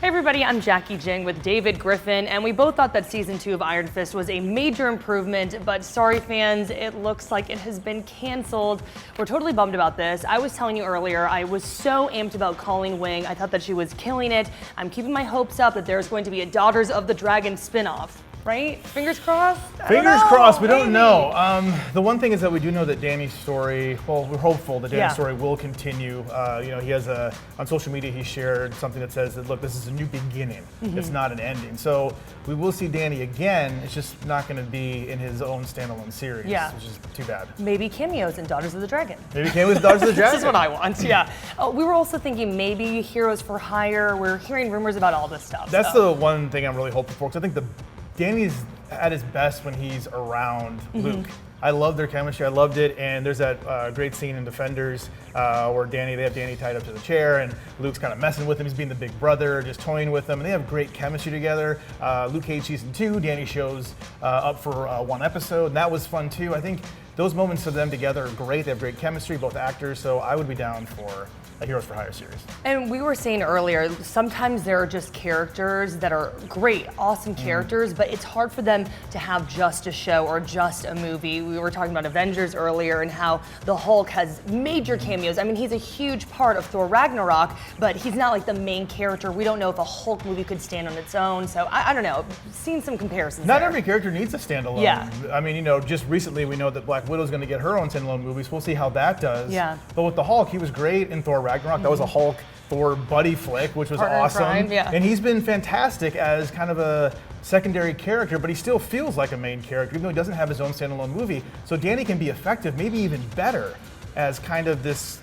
Hey everybody, I'm Jacki Jing with David Griffin, and we both thought that season 2 of Iron Fist was a major improvement, but sorry fans, it looks like it has been canceled. We're totally bummed about this. I was telling you earlier, I was so amped about Colleen Wing. I thought that she was killing it. I'm keeping my hopes up that there's going to be a Daughters of the Dragon spinoff. Right? Fingers crossed? Fingers crossed, we don't know. The one thing is that we do know that Danny's story, well, we're hopeful that Danny's story will continue. He has on social media, he shared something that says that, look, this is a new beginning. It's not an ending. So we will see Danny again. It's just not going to be in his own standalone series, which is too bad. Maybe cameos in Daughters of the Dragon. Maybe cameos in Daughters of the Dragon. This is what I want, we were also thinking maybe Heroes for Hire. We're hearing rumors about all this stuff. That's the one thing I'm really hoping for, because I think Danny's at his best when he's around Luke. I love their chemistry. I loved it. And there's that great scene in Defenders where they have Danny tied up to the chair and Luke's kind of messing with him. He's being the big brother, just toying with him. And they have great chemistry together. Luke Cage season 2, Danny shows up for one episode. And that was fun too. I think those moments of them together are great. They have great chemistry, both actors. So I would be down for a Heroes for Hire series. And we were saying earlier, sometimes there are just characters that are great, awesome characters, but it's hard for them to have just a show or just a movie. We were talking about Avengers earlier and how the Hulk has major cameos. I mean, he's a huge part of Thor Ragnarok, but he's not like the main character. We don't know if a Hulk movie could stand on its own, so I don't know. Seen some comparisons Not there. every character needs a standalone. Yeah. I mean, just recently we know that Black Widow's going to get her own standalone movies. We'll see how that does. Yeah. But with the Hulk, he was great in Thor Ragnarok. That was a Hulk Thor buddy flick, which was Partner in awesome. crime, And he's been fantastic as kind of a secondary character, but he still feels like a main character, even though he doesn't have his own standalone movie. So Danny can be effective, maybe even better, as kind of this,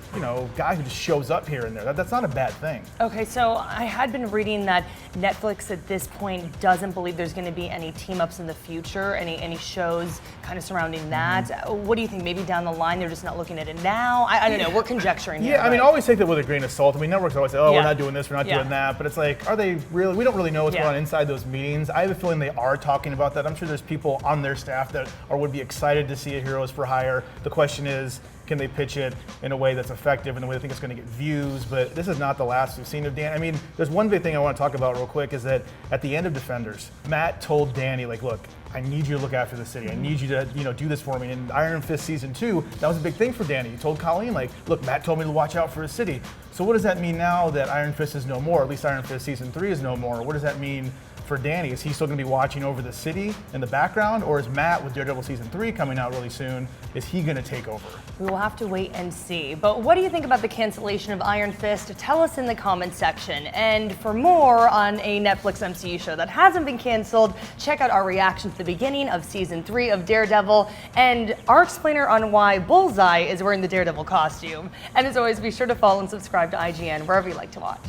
guy who just shows up here and there. That's not a bad thing. Okay, so I had been reading that Netflix at this point doesn't believe there's going to be any team-ups in the future, any shows kind of surrounding that. What do you think? Maybe down the line they're just not looking at it now? I don't know. We're conjecturing here. Yeah, I mean, always take that with a grain of salt. I mean, networks always say, oh, we're not doing this, we're not doing that. But it's like, are they really? We don't really know what's going on inside those meetings. I have a feeling they are talking about that. I'm sure there's people on their staff that would be excited to see a Heroes for Hire. The question is, can they pitch it in a way that's effective, in a way they think it's going to get views? But this is not the last we've seen of Dan. I mean, there's one big thing I want to talk about real quick is that at the end of Defenders, Matt told Danny, like, look, I need you to look after the city. I need you to, do this for me. And in Iron Fist season 2, that was a big thing for Danny. He told Colleen, like, look, Matt told me to watch out for his city. So what does that mean now that Iron Fist is no more? At least Iron Fist season 3 is no more. What does that mean for Danny? Is he still going to be watching over the city in the background, or is Matt with DareDevil season 3 coming out really soon? Is he going to take over? We will have to wait and see. But what do you think about the cancellation of Iron Fist? Tell us in the comments section. And for more on a Netflix MCU show that hasn't been canceled, check out our reaction to the beginning of season 3 of DareDevil and our explainer on why Bullseye is wearing the DareDevil costume. And as always, be sure to follow and subscribe to IGN wherever you like to watch.